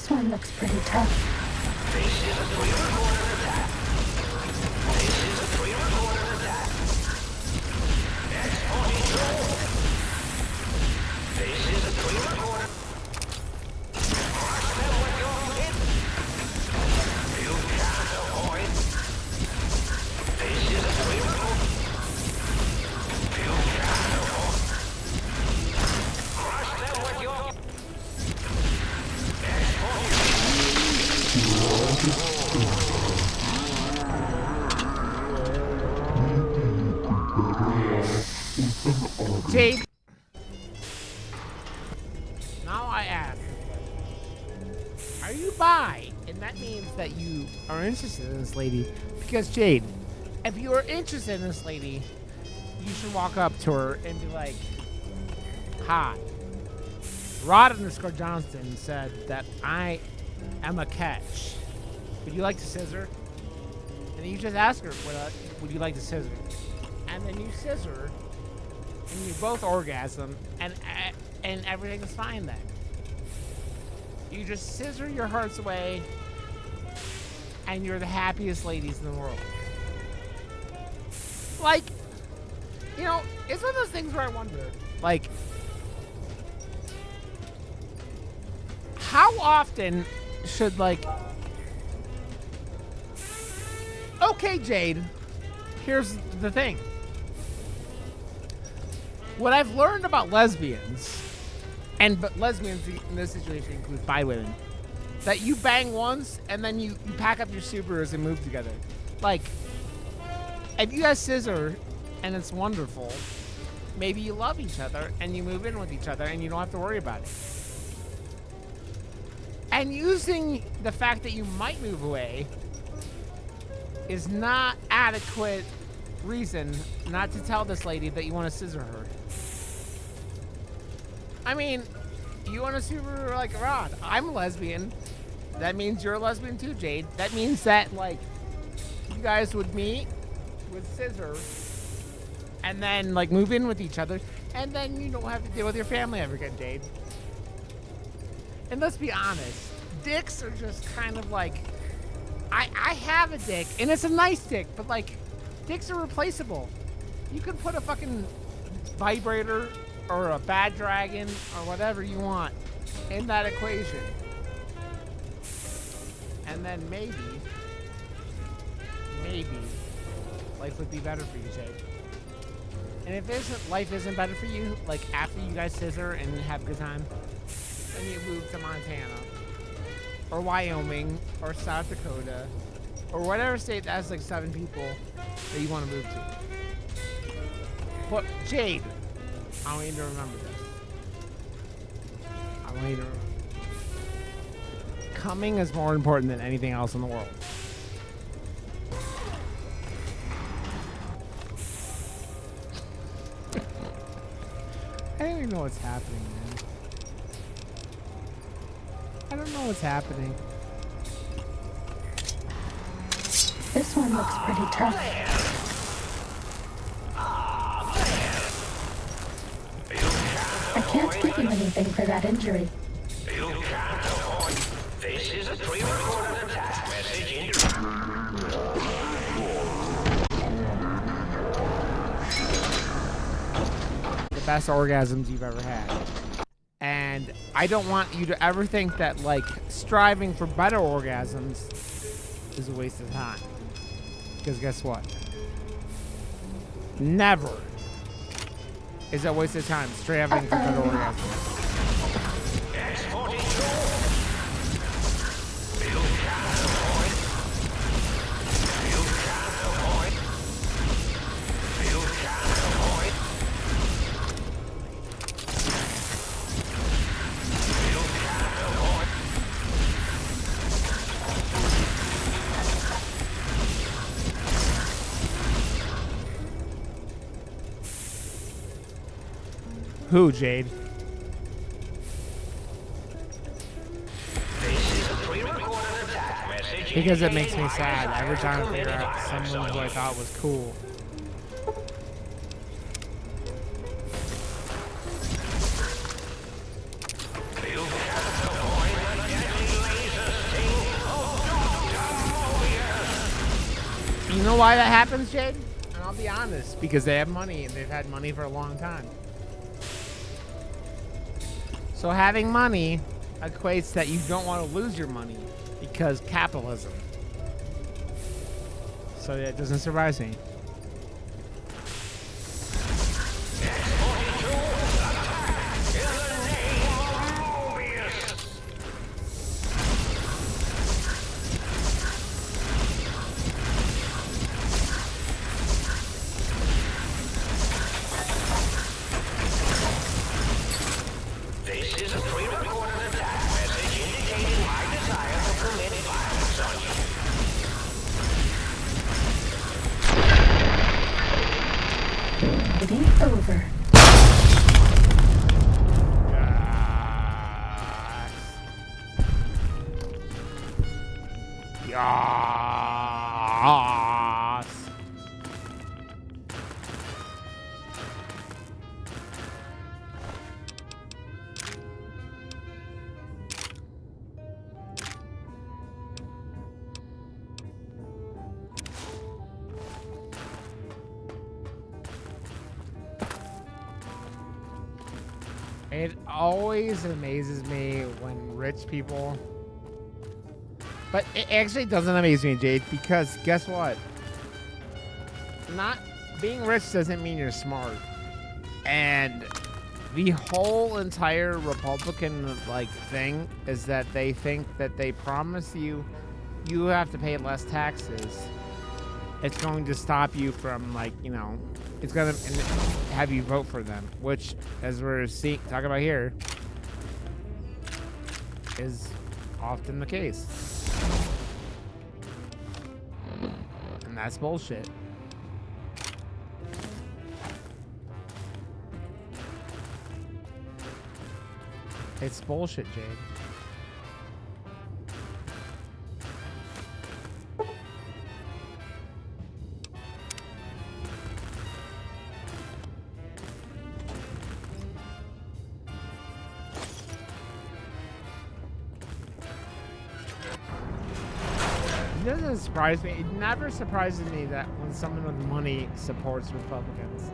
This one looks pretty tough. This is a pre-recorded attack. This is a pre-recorded attack. X42. This is a pre-recorded. Crush them with your hit. You can't avoid. This is a pre-recorded. You can't avoid. Crush them with your Jade, now I ask, are you bi? And that means that you are interested in this lady. Because Jade, if you are interested in this lady, you should walk up to her and be like, hi. Rod_Johnston said that I am a catch. Would you like to scissor? And then you just ask her, would you like to scissor? And then you scissor, and you both orgasm, and everything is fine then. You just scissor your hearts away, and you're the happiest ladies in the world. Like, you know, it's one of those things where I wonder, like, how often should, like... Okay, Jade, here's the thing. What I've learned about lesbians, but lesbians in this situation includes bi women, that you bang once and then you pack up your Subarus and move together. Like, if you guys scissor and it's wonderful, maybe you love each other and you move in with each other and you don't have to worry about it. And using the fact that you might move away is not adequate reason not to tell this lady that you want to scissor her. I mean, you want to scissor her like a rod. I'm a lesbian. That means you're a lesbian too, Jade. That means that, like, you guys would meet with scissor and then, like, move in with each other, and then you don't have to deal with your family ever again, Jade. And let's be honest, dicks are just kind of like, I have a dick, and it's a nice dick, but, like, dicks are replaceable. You can put a fucking vibrator or a bad dragon or whatever you want in that equation. And then maybe life would be better for you, Jade. And if life isn't better for you, like after you guys scissor and have a good time, then you move to Montana or Wyoming or South Dakota or whatever state that has like 7 people that you want to move to. But Jade, I want you to remember this. I want you to remember. Coming is more important than anything else in the world. I don't even know what's happening, man. I don't know what's happening. This one looks pretty tough. I can't give you anything for that injury. You can't avoid. This is a pre-recorded attack message in The best orgasms you've ever had. And I don't want you to ever think that, like, striving for better orgasms is a waste of time. Because guess what? Never is a waste of time striving for better orgasms. Who, Jade? Because it makes me sad every time I figure out someone who I thought was cool. know why that happens, Jade? And I'll be honest, because they have money and they've had money for a long time. So having money equates that you don't want to lose your money because capitalism. So that doesn't surprise me. Over. Yes. It always amazes me when rich people... But it actually doesn't amaze me, Jade, because guess what? Not being rich doesn't mean you're smart. And the whole entire Republican thing is that they think that they promise you have to pay less taxes. It's going to stop you from it's going to have you vote for them, which, as we're talking about here, is often the case. And that's bullshit. It's bullshit, Jade. It doesn't surprise me. It never surprises me that when someone with money supports Republicans.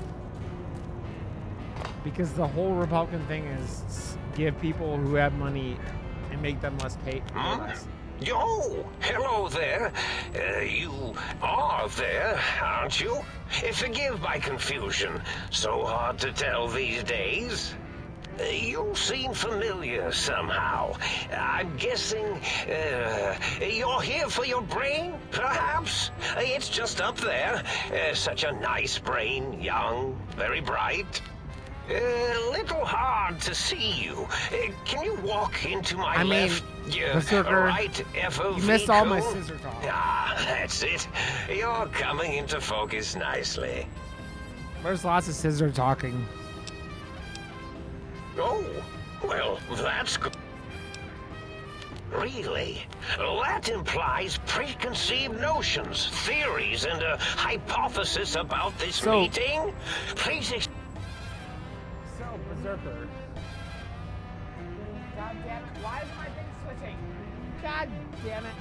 Because the whole Republican thing is give people who have money and make them less paid. Oh, hello there. You are there, aren't you? Forgive my confusion. So hard to tell these days. You seem familiar somehow. I'm guessing you're here for your brain, perhaps? It's just up there. Such a nice brain, young, very bright. Little hard to see you. Can you walk into my left? Right FOV. You missed all my scissor talk. Ah, that's it. You're coming into focus nicely. There's lots of scissor talking. Oh, well, that's good. Really? That implies preconceived notions, theories, and a hypothesis about this meeting? Please Berserker. God damn it, why is my thing switching? God damn it.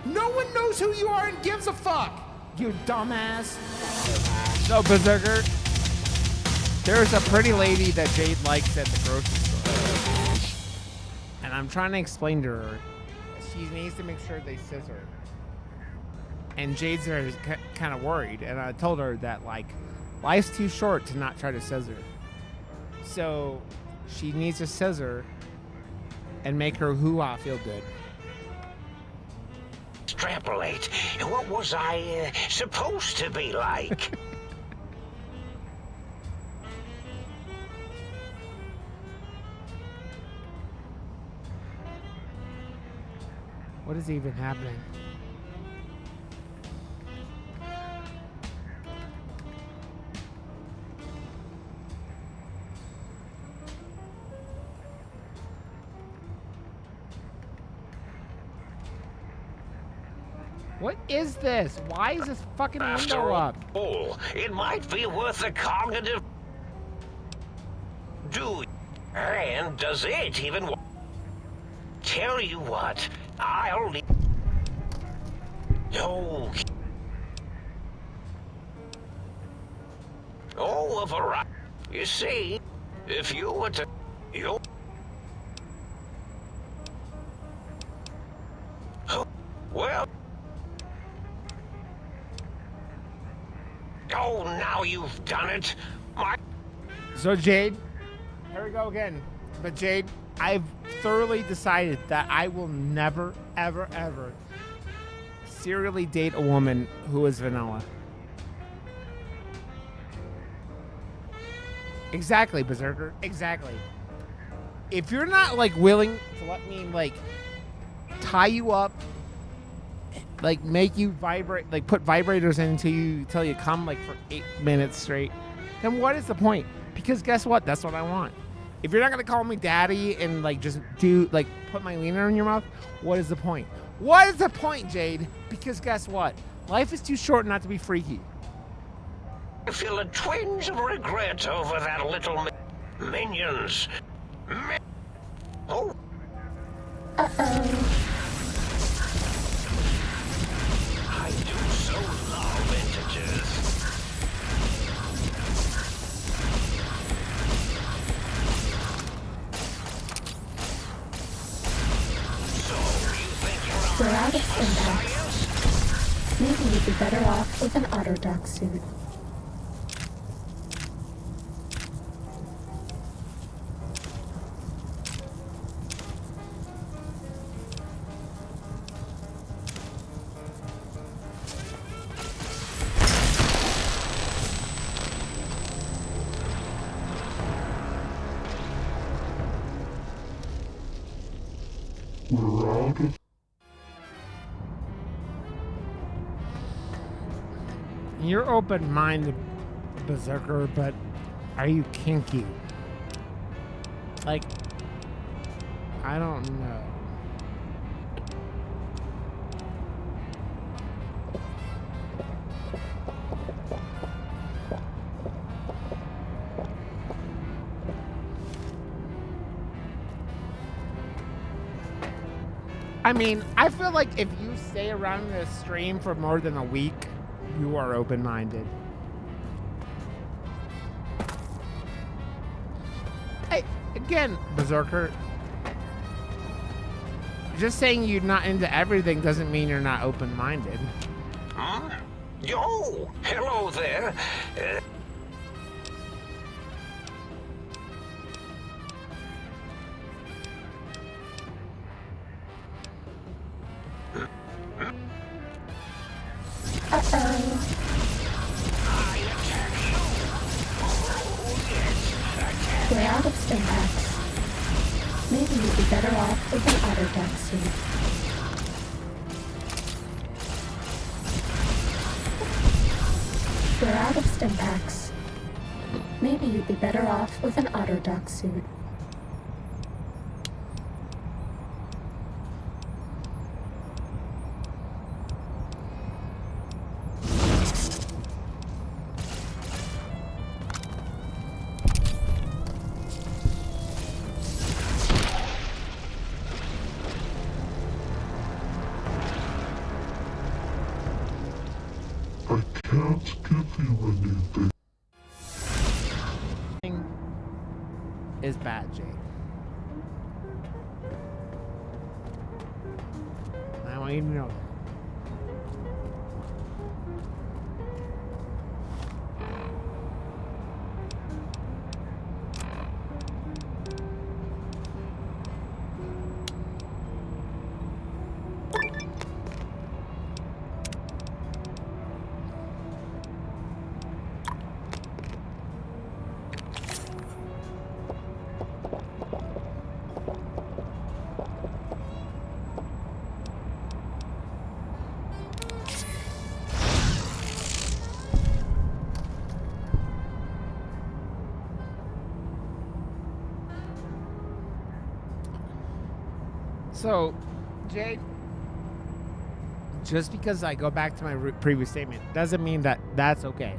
No one knows who you are and gives a fuck, you dumbass. So, Berserker, there's a pretty lady that Jade likes at the grocery store. And I'm trying to explain to her she needs to make sure they scissor. And Jade's kind of worried. And I told her that, life's too short to not try to scissor. So she needs to scissor and make her hoo-ha feel good. Extrapolate. What was I supposed to be like? What is even happening? What is this? Why is this fucking window up? All, it might be worth a cognitive... And does it even... Tell you what, I'll leave... Oh. Oh, a variety. You see, if you were to... You... Well... Oh, now you've done it. So, Jade, here we go again. But, Jade, I've thoroughly decided that I will never, ever, ever serially date a woman who is vanilla. Exactly, Berserker. Exactly. If you're not, like, willing to let me, like, tie you up, like, make you vibrate, like, put vibrators in until you come, like, for 8 minutes straight, then what is the point? Because guess what? That's what I want. If you're not going to call me daddy and, like, just do, like, put my wiener in your mouth, what is the point? What is the point, Jade? Because guess what? Life is too short not to be freaky. I feel a twinge of regret over that little minions. Oh. Uh-oh. I do so love vintages. So, you think you're We're out of science? syntax. Maybe you'd be better off with an autodoc suit. You're open-minded, Berserker, but are you kinky? Like, I don't know. I mean, I feel like if you stay around this stream for more than a week, you are open-minded. Hey, again, Berserker, just saying you're not into everything doesn't mean you're not open-minded. Huh? Oh, hello there. We're out of syntax. Maybe you'd be better off with an autodoc suit. We're out of syntax. Maybe you'd be better off with an autodoc suit. Is bad, Jake. I want you to know. So, Jade, just because I go back to my previous statement doesn't mean that that's okay.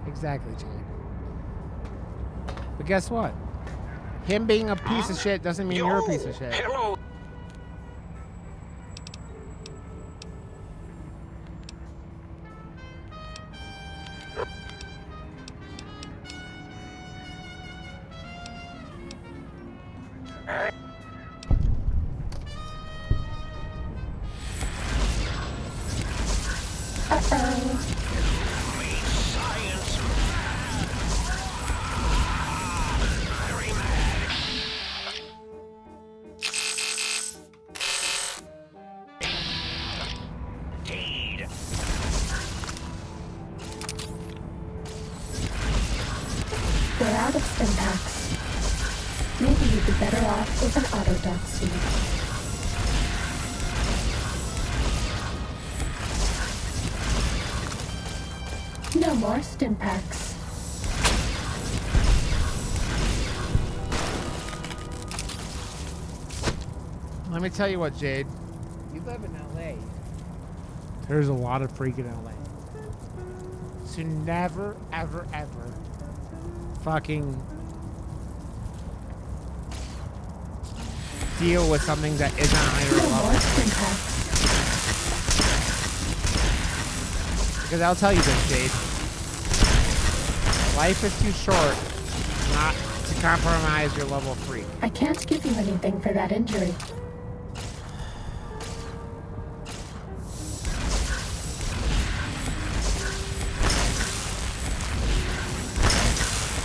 Exactly, Jade. But guess what? Him being a piece of shit doesn't mean you're a piece of shit. Hello. Uh-oh. Science. Very mad. Deed. We're out of stim packs. Maybe you'd be better off with an auto-dock suit. No more stim packs. Let me tell you what, Jade. You live in LA. There's a lot of freak in LA. So never, ever, ever fucking deal with something that isn't on your No more level. stim packs. Because I'll tell you this, Jade. Life is too short not to compromise your level of freak. I can't give you anything for that injury.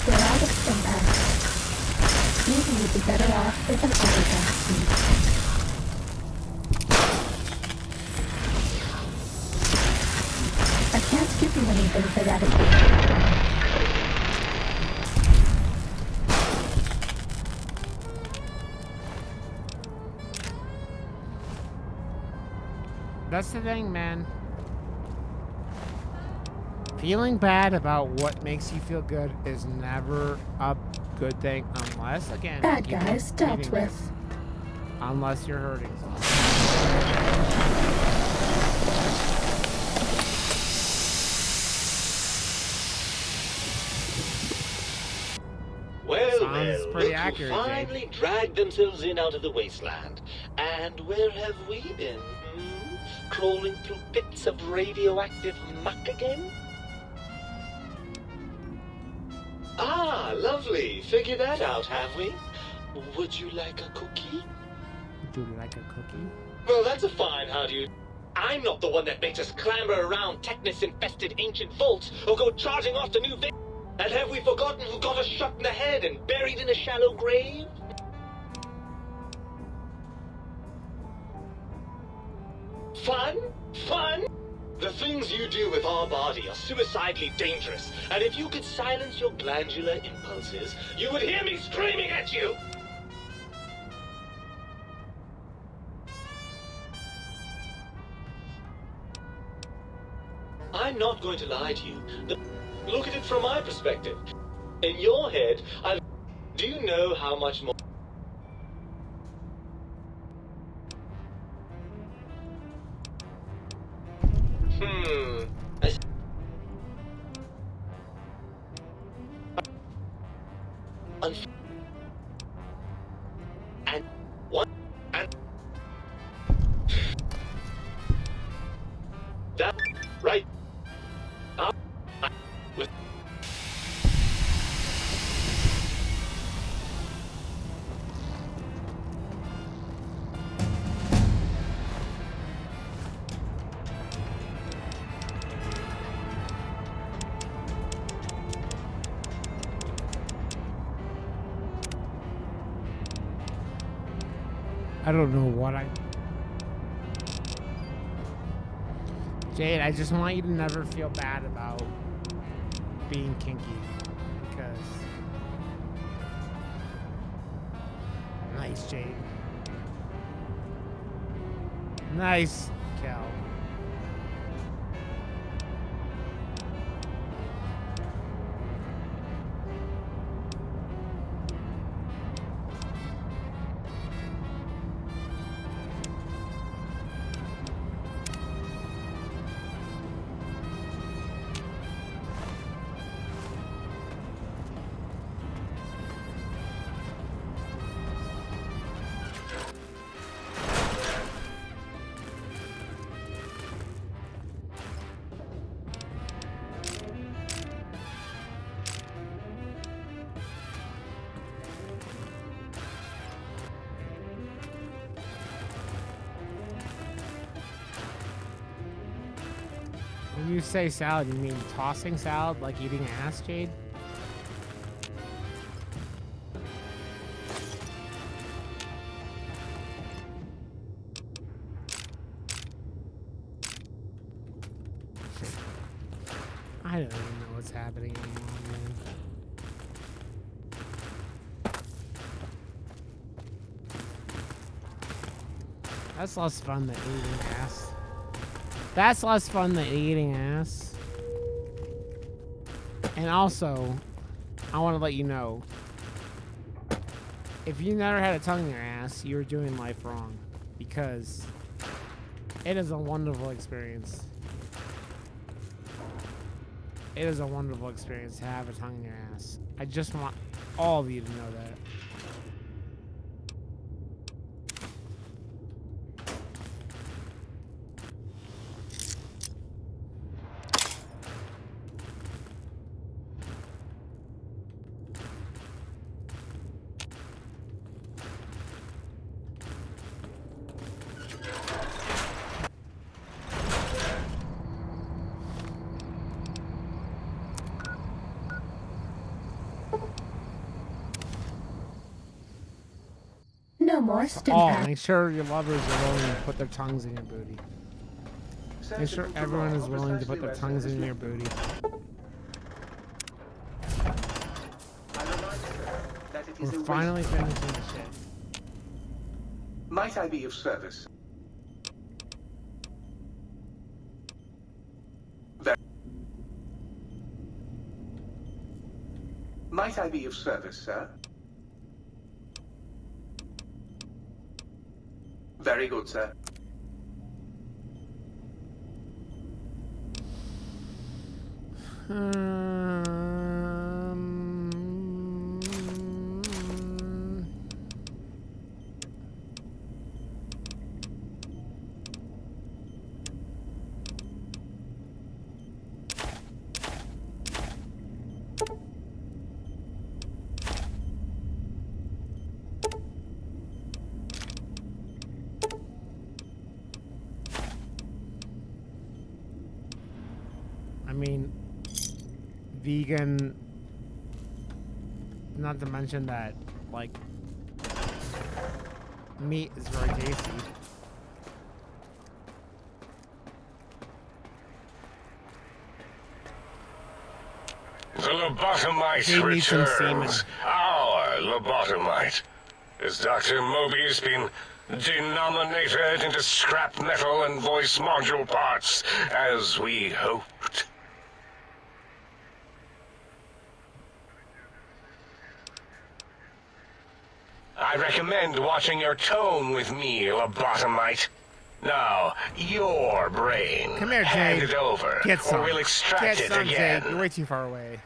We're out of stim packs. Maybe you'd be better off with an auto-dock suit. I can't give you anything for that. That's the thing, man. Feeling bad about what makes you feel good is never a good thing unless, again, Bad you guys keep dealt eating with. this. Unless you're hurting someone. Well, Sounds well, pretty look who accurate, Jake. finally dragged themselves in out of the wasteland. And where have we been? Crawling through pits of radioactive muck again? Ah, lovely. Figured that out, have we? Would you like a cookie? Do you like a cookie? Well, that's a fine how do you... I'm not the one that makes us clamber around Technus-infested ancient vaults or go charging off to new vi- And have we forgotten who got us shot in the head and buried in a shallow grave? Fun? Fun? The things you do with our body are suicidally dangerous, and if you could silence your glandular impulses, you would hear me screaming at you! I'm not going to lie to you. Look at it from my perspective. In your head, do you know how much more... And what? And that right? With I don't know what I... Jade, I just want you to never feel bad about being kinky. Because... Nice, Jade. Nice, Cal. When you say salad, you mean tossing salad, like eating ass, Jade? I don't even know what's happening anymore, man. That's less fun than eating ass. That's less fun than eating ass. And also, I want to let you know, if you never had a tongue in your ass, you're doing life wrong. Because it is a wonderful experience. It is a wonderful experience to have a tongue in your ass. I just want all of you to know that. No more stimpacks. Make sure your lovers are willing to put their tongues in your booty. Make sure everyone is willing to put their tongues in your booty. We're finally finishing the shit. Might I be of service? Might I be of service, sir? Very good, sir. I mean, vegan, not to mention that, like, meat is very tasty. The lobotomite They need some semen. returns. Our lobotomite. Has Dr. Mobius been denominated into scrap metal and voice module parts, as we hoped? I recommend watching your tone with me, lobotomite. Now, your brain. Come here, Hand Jade. it over, Get or some. we'll extract Get it some, again. Jade. You're way too far away.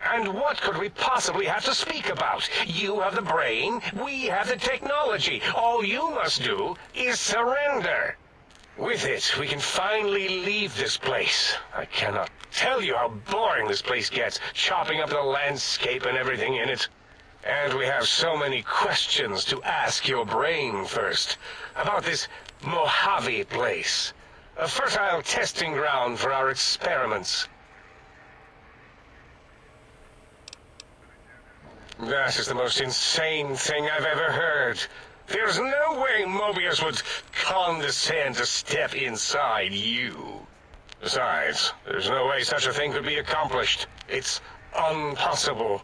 And what could we possibly have to speak about? You have the brain, we have the technology. All you must do is surrender. With it, we can finally leave this place. I cannot tell you how boring this place gets, chopping up the landscape and everything in it. And we have so many questions to ask your brain first. About this Mojave place. A fertile testing ground for our experiments. That is the most insane thing I've ever heard. There's no way Mobius would condescend to step inside you. Besides, there's no way such a thing could be accomplished. It's impossible.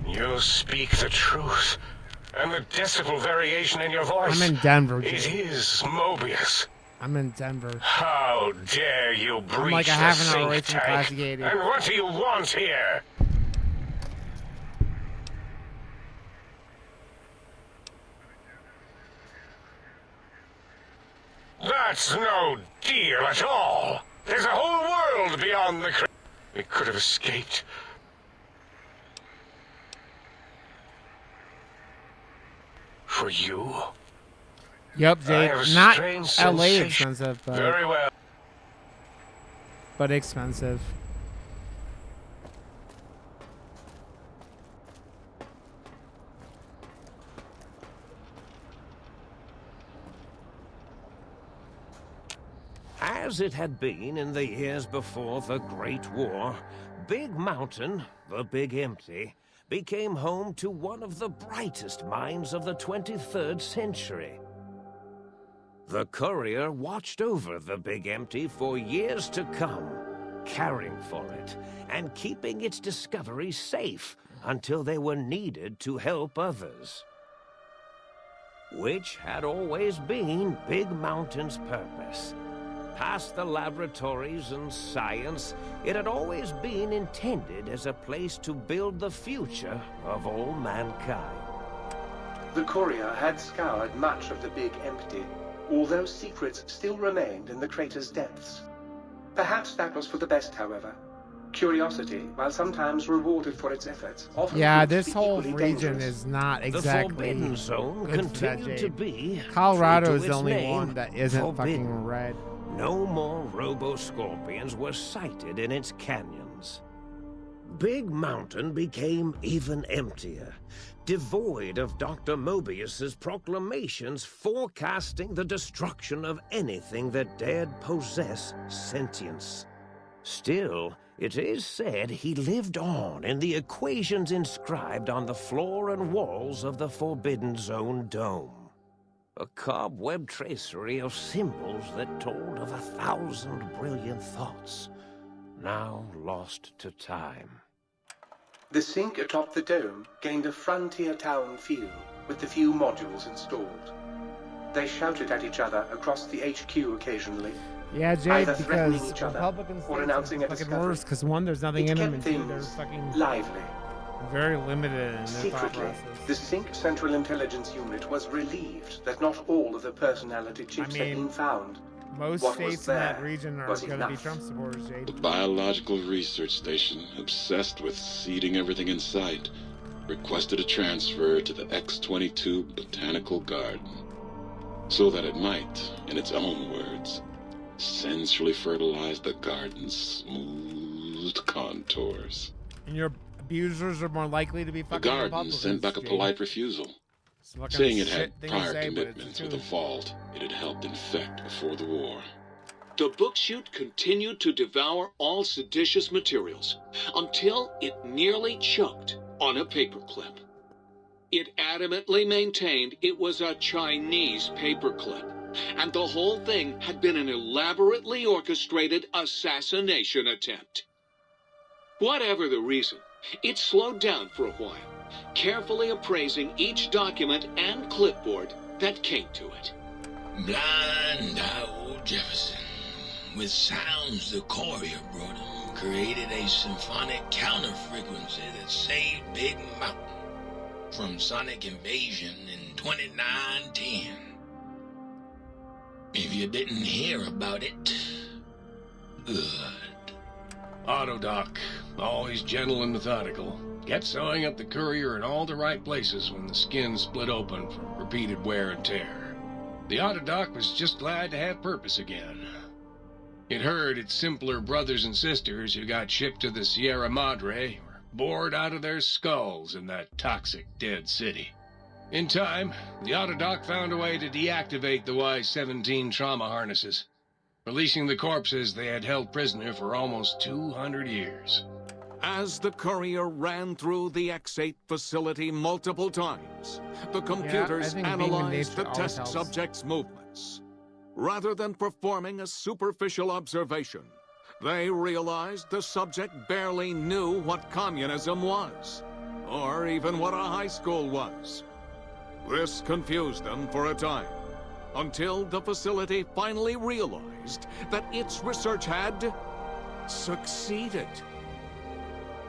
You speak the truth. And the decibel variation in your voice. I'm in Denver, It Jade. is Mobius. I'm in Denver. How dare you breach like a the half an hour sink away from tank? Classic 80. And what do you want here? That's no deal at all. There's a whole world beyond the we could have escaped. For you? Yep, I Jade. have a Not strange LA sensation. expensive, Very well. but expensive. As it had been in the years before the Great War, Big Mountain, the Big Empty, became home to one of the brightest minds of the 23rd century. The courier watched over the Big Empty for years to come, caring for it and keeping its discoveries safe until they were needed to help others. Which had always been Big Mountain's purpose. Past the laboratories and science, it had always been intended as a place to build the future of all mankind. The courier had scoured much of the Big Empty, although secrets still remained in the crater's depths. Perhaps that was for the best, however. Curiosity, while sometimes rewarded for its efforts, often Yeah, proved to this be whole equally region dangerous. is not The exactly Forbidden Zone good for that, continued to Jade. be, Colorado true is to the its only name, one that isn't forbidden. fucking red. No more robo-scorpions were sighted in its canyons. Big Mountain became even emptier, devoid of Dr. Mobius's proclamations forecasting the destruction of anything that dared possess sentience. Still, it is said he lived on in the equations inscribed on the floor and walls of the Forbidden Zone dome. A cobweb tracery of symbols that told of 1,000 brilliant thoughts, now lost to time. The sink atop the dome gained a frontier town feel, with the few modules installed. They shouted at each other across the HQ occasionally, Yeah, Jade, either threatening because each other Republican or states announcing are a fucking discovery. worse, because one, there's nothing It in them, kept and two, they're things fucking lively. very limited in their thought Secretly, process. the Sync Central Intelligence Unit was relieved that not all of the personality chips had mean, been found. Most What was states in that there region are was going to be enough. Trump supporters, Jade. The Biological Research Station, obsessed with seeding everything in sight, requested a transfer to the X-22 Botanical Garden, so that it might, in its own words, sensually fertilize the garden's smooth contours. And your abusers are more likely to be The fucking garden Republicans, sent back a Jade. polite refusal, It's a fucking saying it shit had thing to prior say, but it's the commitments with a truth. vault it had helped infect before the war. The book chute continued to devour all seditious materials until it nearly choked on a paperclip. It adamantly maintained it was a Chinese paperclip, and the whole thing had been an elaborately orchestrated assassination attempt. Whatever the reason, it slowed down for a while, carefully appraising each document and clipboard that came to it. Blind old Jefferson, with sounds the courier brought him, created a symphonic counter-frequency that saved Big Mountain from sonic invasion in 2910. If you didn't hear about it, good. Autodoc, always gentle and methodical, kept sewing up the courier in all the right places when the skin split open from repeated wear and tear. The Autodoc was just glad to have purpose again. It heard its simpler brothers and sisters who got shipped to the Sierra Madre were bored out of their skulls in that toxic dead city. In time, the Autodoc found a way to deactivate the Y-17 trauma harnesses, releasing the corpses they had held prisoner for almost 200 years. As the courier ran through the X-8 facility multiple times, the computers think being in analyzed nature the always test helps. subject's movements. Rather than performing a superficial observation, they realized the subject barely knew what communism was, or even what a high school was. This confused them for a time, until the facility finally realized that its research had succeeded.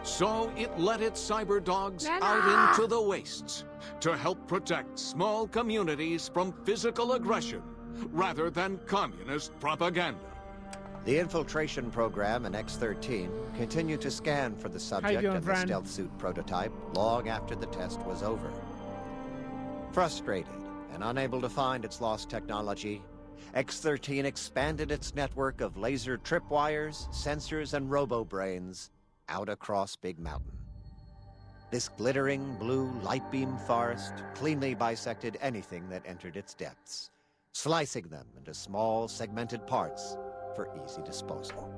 So it let its cyber dogs out into the wastes to help protect small communities from physical aggression rather than communist propaganda. The infiltration program in X-13 continued to scan for the subject doing, and the friend? stealth suit prototype long after the test was over. Frustrated, and unable to find its lost technology, X-13 expanded its network of laser tripwires, sensors, and robo-brains out across Big Mountain. This glittering blue light beam forest cleanly bisected anything that entered its depths, slicing them into small segmented parts for easy disposal.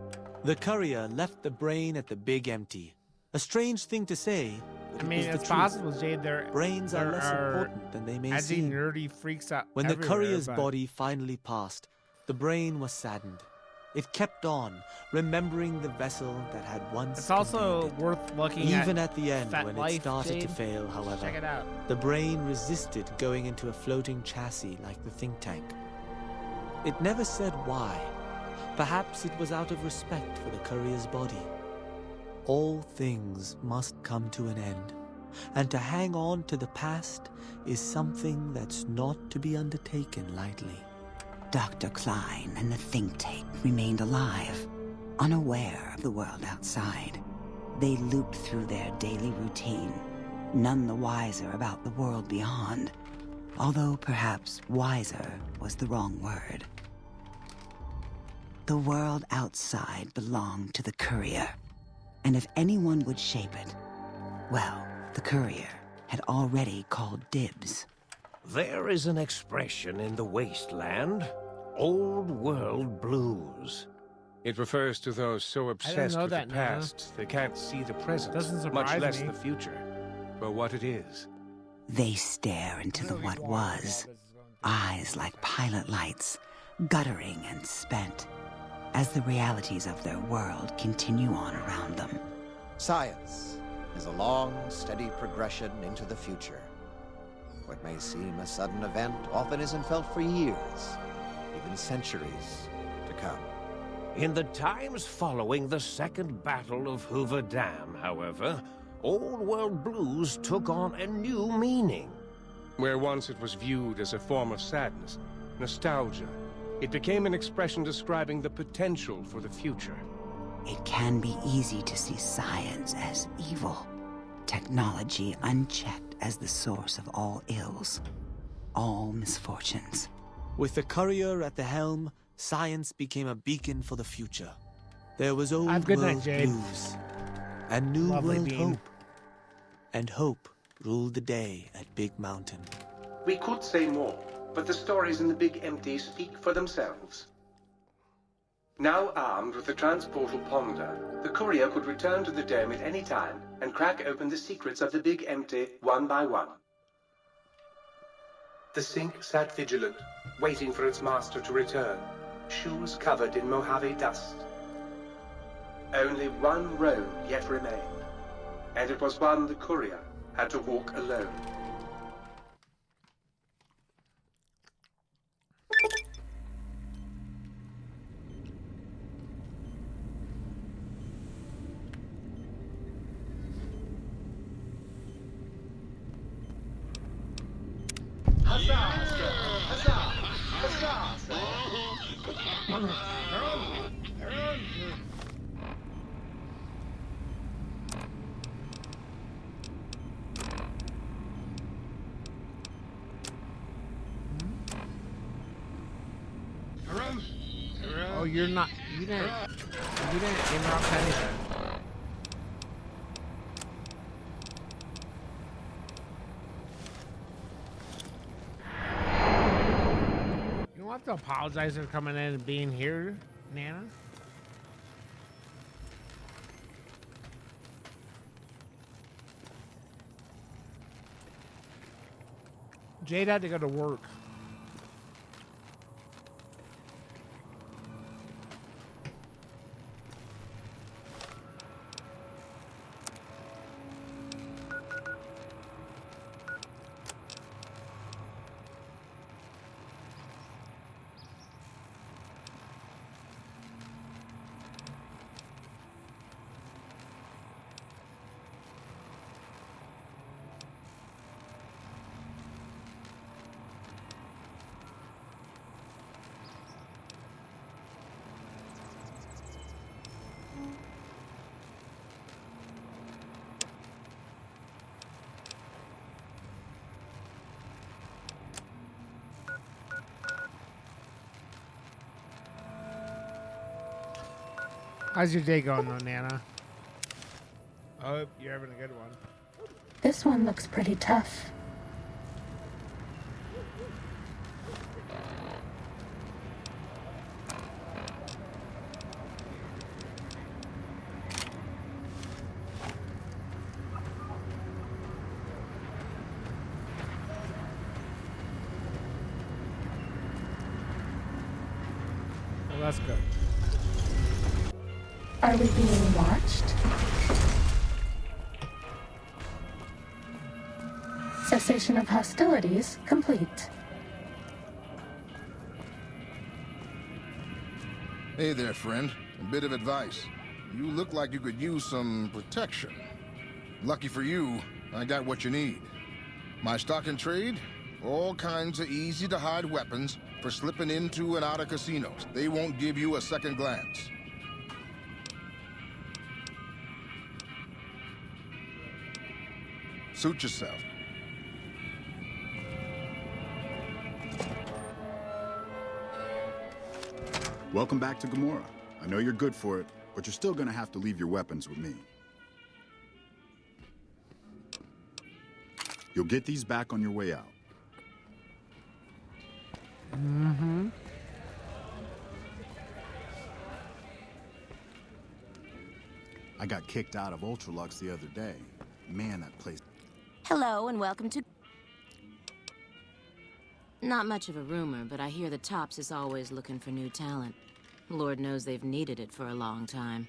The courier left the brain at the Big Empty. A strange thing to say, but I mean, it was it's the truth. possible, Jade. Brains are there less important than they may edgy, seem. nerdy freaks out When the everywhere, courier's but body finally passed, the brain was saddened. It kept on, remembering the vessel that had once it's also contained it. worth looking Even at. at the end, Fat when Life, it started to Jade. fail, however, Check it out. the brain resisted going into a floating chassis like the think tank. It never said why. Perhaps it was out of respect for the courier's body. All things must come to an end, and to hang on to the past is something that's not to be undertaken lightly. Dr. Klein and the think tank remained alive, unaware of the world outside. They looped through their daily routine, none the wiser about the world beyond, although perhaps wiser was the wrong word. The world outside belonged to the courier, and if anyone would shape it, well, the courier had already called dibs. There is an expression in the wasteland, old world blues. It refers to those so obsessed know with the that, Nana. past they can't see the present, Doesn't much surprise less me. the future, for what it is. They stare into the what was, eyes like pilot lights, guttering and spent, as the realities of their world continue on around them. Science is a long, steady progression into the future. What may seem a sudden event often isn't felt for years, even centuries to come. In the times following the Second Battle of Hoover Dam, however, old world blues took on a new meaning. Where once it was viewed as a form of sadness, nostalgia, it became an expression describing the potential for the future. It can be easy to see science as evil, technology unchecked as the source of all ills, all misfortunes. With the courier at the helm, science became a beacon for the future. There was old Have a good night, world Jade. blues and new Lovely world bean. hope. And hope ruled the day at Big Mountain. We could say more, but the stories in the Big Empty speak for themselves. Now armed with the transportal Ponder, the courier could return to the dome at any time and crack open the secrets of the Big Empty one by one. The Sync sat vigilant, waiting for its master to return, shoes covered in Mojave dust. Only one road yet remained, and it was one the courier had to walk alone. Oh, you didn't interrupt anything. You don't have to apologize for coming in and being here, Nana. Jade had to go to work. How's your day going, though, Nana? I hope you're having a good one. This one looks pretty tough. Well, that's good. Are we being watched? Cessation of hostilities complete. Hey there, friend. A bit of advice. You look like you could use some protection. Lucky for you, I got what you need. My stock and trade? All kinds of easy-to-hide weapons for slipping into and out of casinos. They won't give you a second glance. Suit yourself. Welcome back to Gomorrah. I know you're good for it, but you're still gonna have to leave your weapons with me. You'll get these back on your way out. Mm-hmm. I got kicked out of Ultralux the other day. Man, that place... Hello and welcome to... Not much of a rumor, but I hear the Tops is always looking for new talent. Lord knows they've needed it for a long time.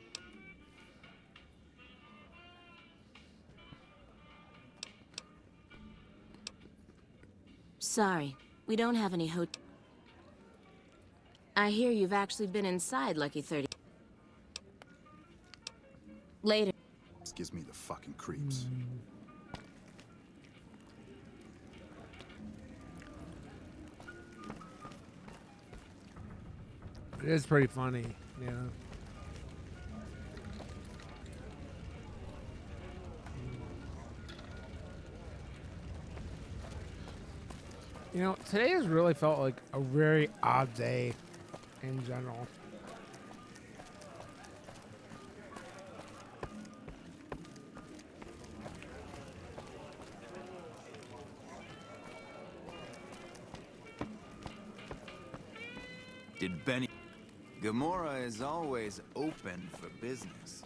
Sorry, we don't have any I hear you've actually been inside Lucky 30. Later. This gives me the fucking creeps. It is pretty funny, yeah. You know, today has really felt like a very odd day in general. Did Benny... Gomorrah is always open for business.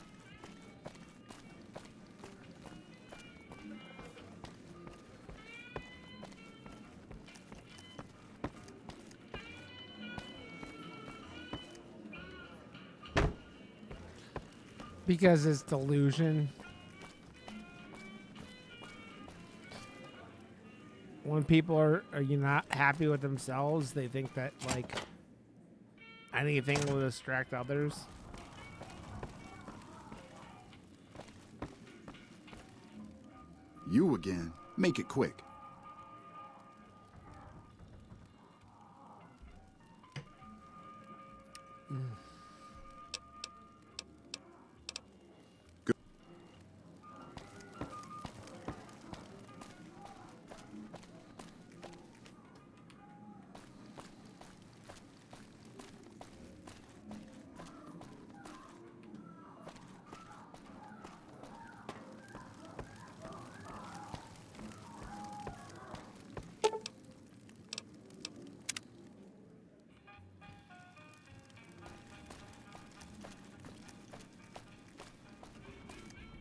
Because it's delusion. When people are you not happy with themselves, they think that, like, anything will distract others. You again. Make it quick.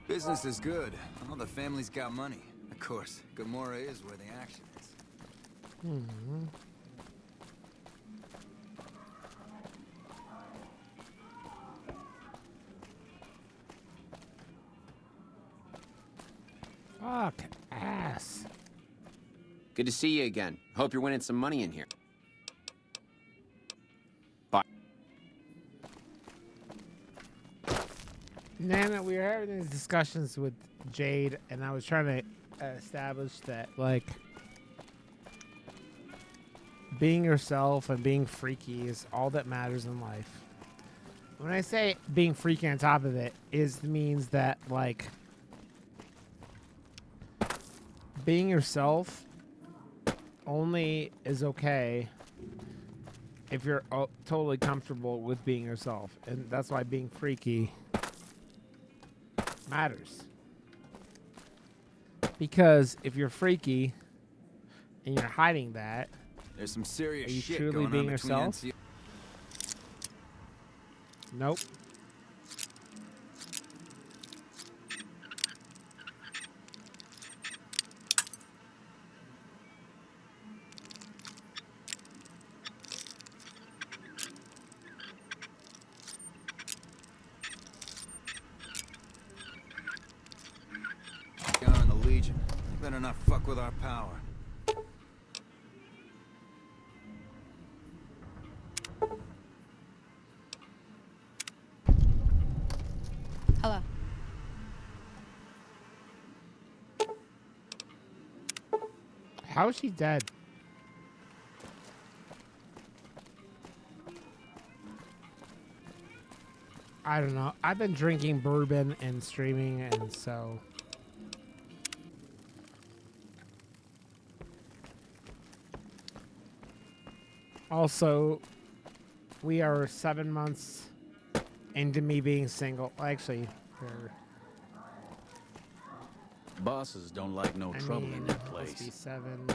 Business is good. All the family's got money. Of course, Gomorrah is where the action is. Mm-hmm. Fuck ass. Good to see you again. Hope you're winning some money in here. Bye. Nana, we were having these discussions with Jade, and I was trying to establish that, like, being yourself and being freaky is all that matters in life. When I say being freaky on top of it, means that, like, being yourself only is okay if you're totally comfortable with being yourself. And that's why being freaky matters. Because if you're freaky and you're hiding that, There's some serious are you shit truly going being on between yourself? NC. Nope. On the Legion. You better not fuck with our power. Hello. How is she dead? I don't know. I've been drinking bourbon and streaming, and so... Also, we are 7 months into me being single. Actually, we're... Bosses don't like no trouble in their place. Must be 7...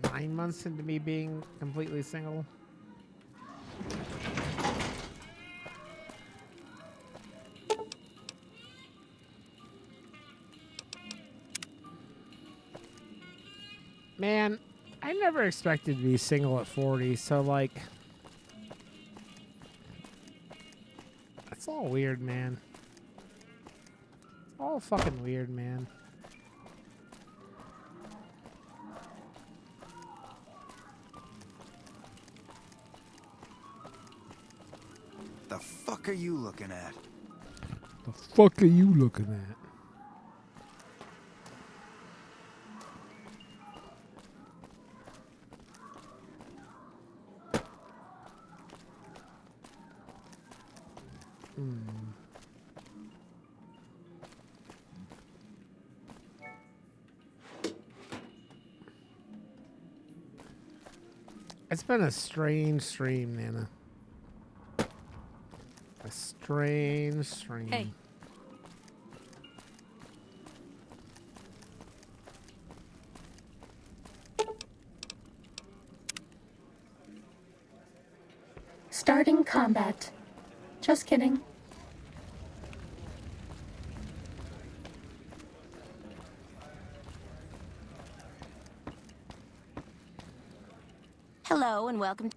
9 months into me being completely single. Man, I never expected to be single at 40, so like... That's all weird, man. It's all fucking weird, man. The fuck are you looking at? The fuck are you looking at? It's been a strange stream, Nana. A strange stream. Hey. Starting combat. Just kidding. Hello and welcome.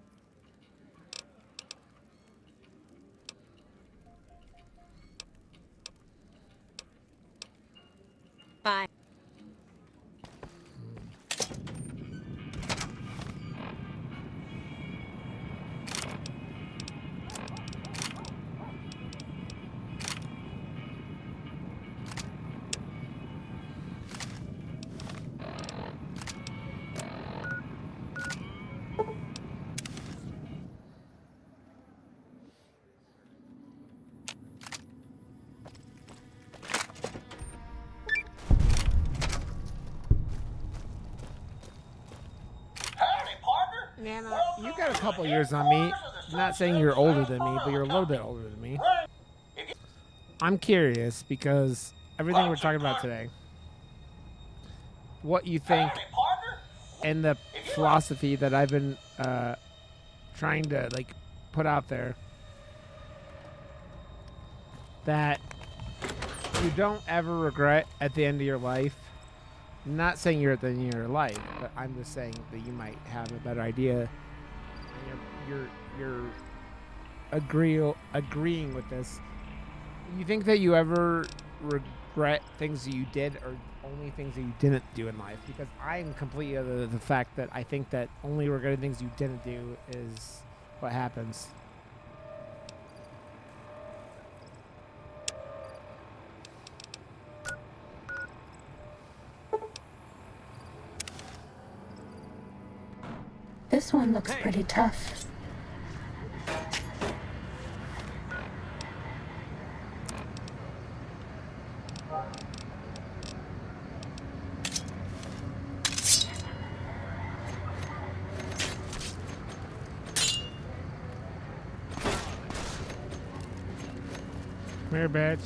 Bye. Nana, you got a couple years on me. Not saying you're older than me, but you're a little bit older than me. I'm curious because everything we're talking about today, what you think, and the philosophy that I've been trying to like put out there, that you don't ever regret at the end of your life. Not saying you're at the end of your life, but I'm just saying that you might have a better idea. And you're agreeing with this. You think that you ever regret things that you did, or only things that you didn't do in life? Because I'm completely of the fact that I think that only regretting things you didn't do is what happens. This one looks pretty tough. here, bitch.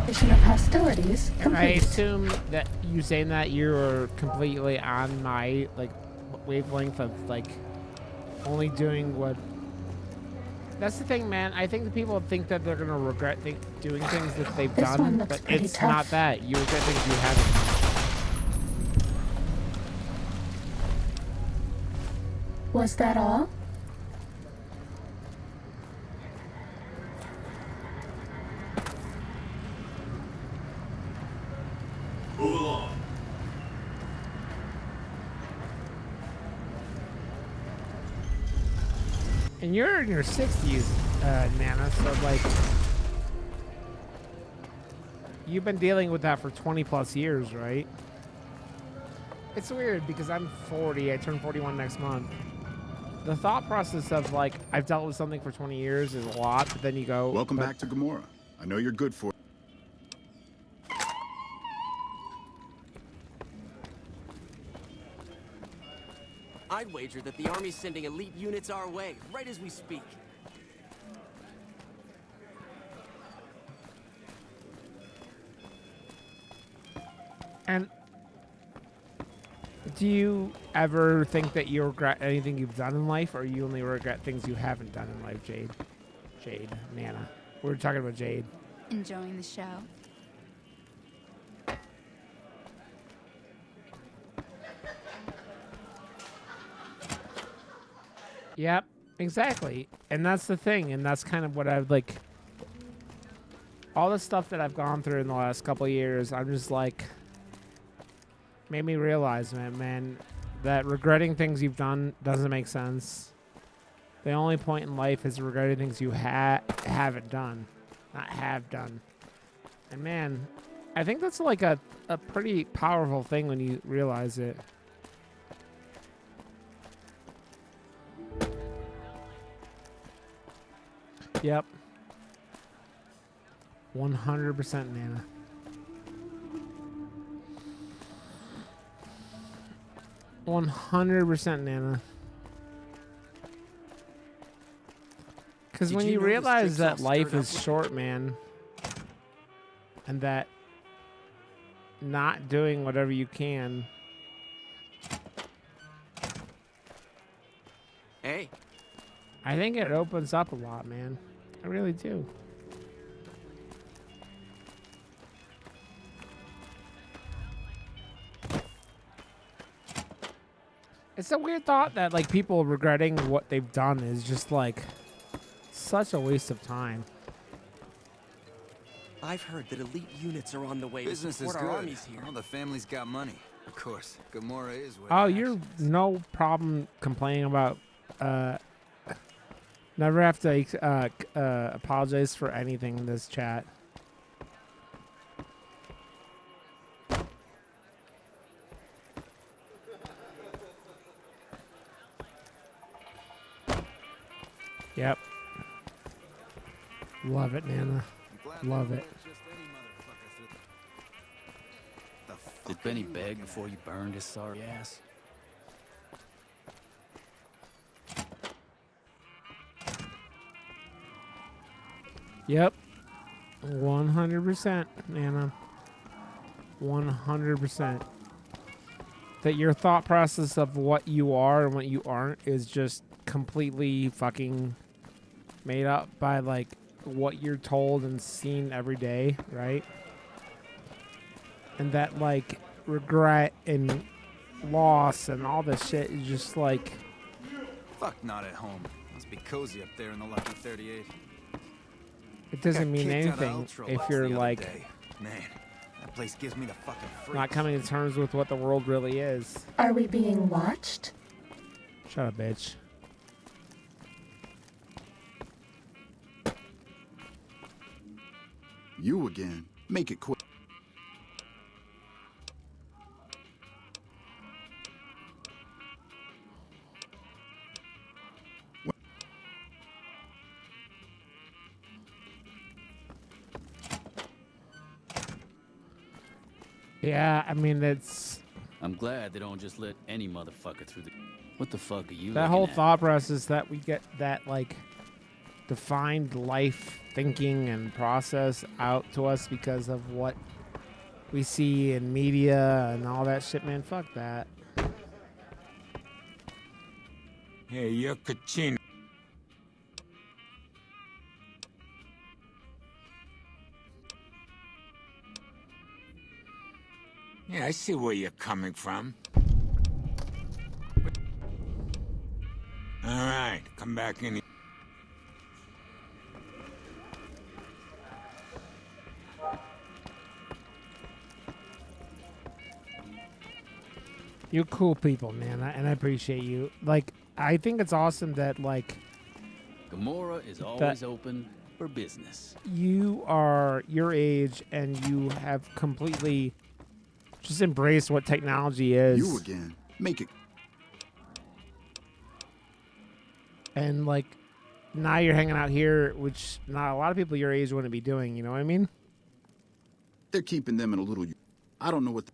Mission of hostilities I complete. assume that you saying that you're completely on my like wavelength of like only doing what. That's the thing, man. I think the people think that they're gonna regret doing things that they've This one done, looks but pretty it's tough. not that. You regret things you haven't done. Was that all? Move along. And you're in your 60s, Nana, so like you've been dealing with that for 20 plus years, right? It's weird because I'm 40, I turn 41 next month. The thought process of like I've dealt with something for 20 years is a lot, but then you go, Welcome back to Gomorrah. I know you're good for it. I'd wager that the Army's sending elite units our way, right as we speak. And do you ever think that you regret anything you've done in life, or you only regret things you haven't done in life, Jade? Jade, Nana. We're talking about Jade. Enjoying the show? Yep, exactly. And that's the thing, and that's kind of what I've like. All the stuff that I've gone through in the last couple of years, I'm just like, made me realize, man, that regretting things you've done doesn't make sense. The only point in life is regretting things you haven't done, not have done. And man, I think that's like a pretty powerful thing when you realize it. Yep. 100% Nana. $100% Nana. Because when you realize that life is short, man, and that not doing whatever you can. Hey. I think it opens up a lot, man. I really do. It's a weird thought that like people regretting what they've done is just like such a waste of time. I've heard that elite units are on the way Business to is support our good. armies here. All the family's got money. Of course, Gomorrah is what. Oh, you're no problem complaining about. Never have to apologize for anything in this chat. Yep. Love it, Nana. Love it. Did Benny beg before you burned his sorry ass? Yep. 100%, Nana. 100%. That your thought process of what you are and what you aren't is just completely fucking made up by like what you're told and seen every day, right? And that like regret and loss and all this shit is just like Fuck, not at home. Must be cozy up there in the lucky 38. it doesn't Got mean kicked out of anything Ultra if Lux you're the other like day. Man, that place gives me the fucking freaks. not coming to terms with what the world really is. Are we being watched? Shut up, bitch. You again. Make it quick. Yeah, I mean, it's... I'm glad they don't just let any motherfucker through the... What the fuck are you That looking whole at? thought process that we get that, like, defined life thinking and process out to us because of what we see in media and all that shit, man. Fuck that. Hey, you're Kachin. Yeah, I see where you're coming from. All right, come back in. You're cool people, man, and I appreciate you. Like, I think it's awesome that, like... Gamora is always open for business. You are your age and you have completely just embraced what technology is. You again. Make it. And, like, now you're hanging out here, which not a lot of people your age wouldn't be doing, you know what I mean? They're keeping them in a little... I don't know what...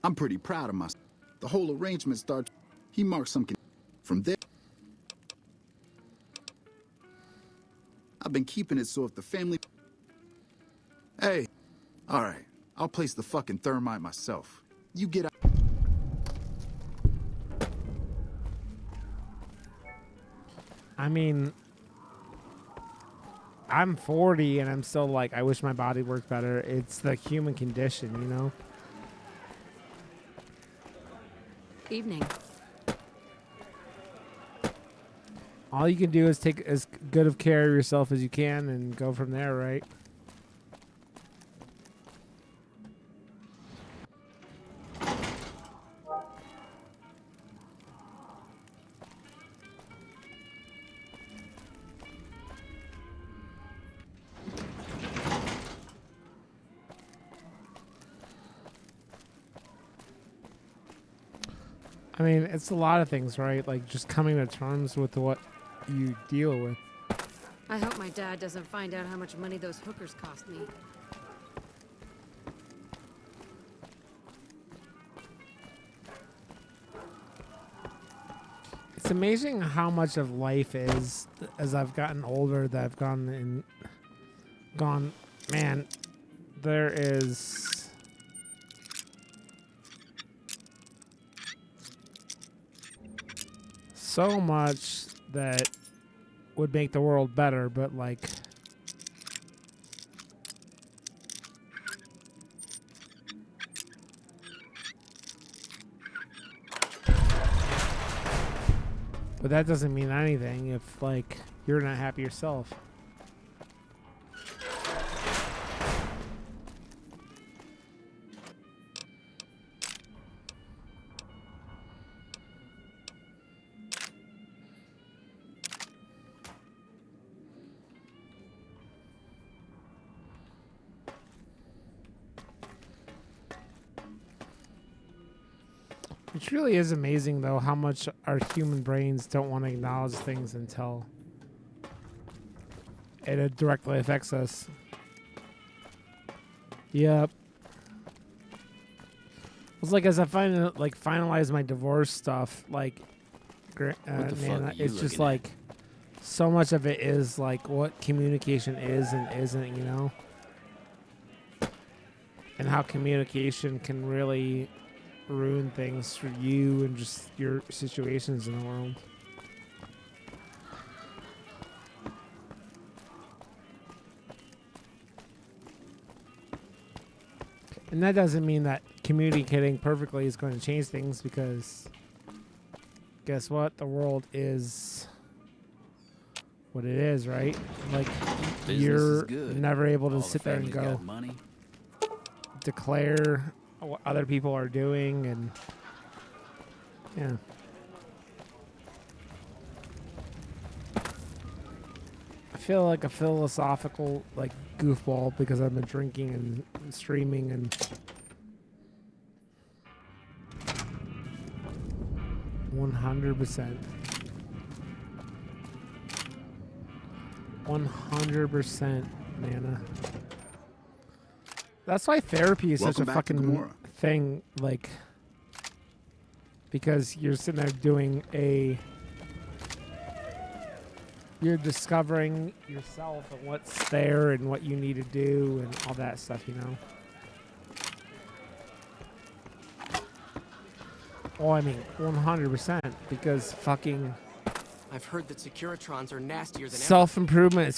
I'm pretty proud of myself. The whole arrangement starts... He marked some... From there... I've been keeping it so if the family... Hey. All right. I'll place the fucking thermite myself. You get out... I mean... I'm 40 and I'm still like, I wish my body worked better. It's the human condition, you know? Evening. All you can do is take as good of care of yourself as you can and go from there, right? I mean, it's a lot of things, right? Like just coming to terms with what you deal with. I hope my dad doesn't find out how much money those hookers cost me. It's amazing how much of life is, as I've gotten older, that I've gone, man, there is... so much that would make the world better, but like... But that doesn't mean anything if, like, you're not happy yourself. It truly is amazing, though, how much our human brains don't want to acknowledge things until it directly affects us. Yep. It's like as I finalize my divorce stuff, like, man, it's just like so much of it is like what communication is and isn't, you know, and how communication can really ruin things for you and just your situations in the world. And that doesn't mean that communicating perfectly is going to change things, because guess what? The world is what it is, right? Like, you're never able to sit there and go declare what other people are doing, and yeah. I feel like a philosophical, like, goofball because I've been drinking and streaming and 100%. 100%, Nana. That's why therapy is such Welcome a back to fucking Gamora. thing, like, because you're sitting there doing you're discovering yourself and what's there and what you need to do and all that stuff, you know? Oh, I mean, 100%, because fucking I've heard that Securitrons are nastier than ever. self-improvement is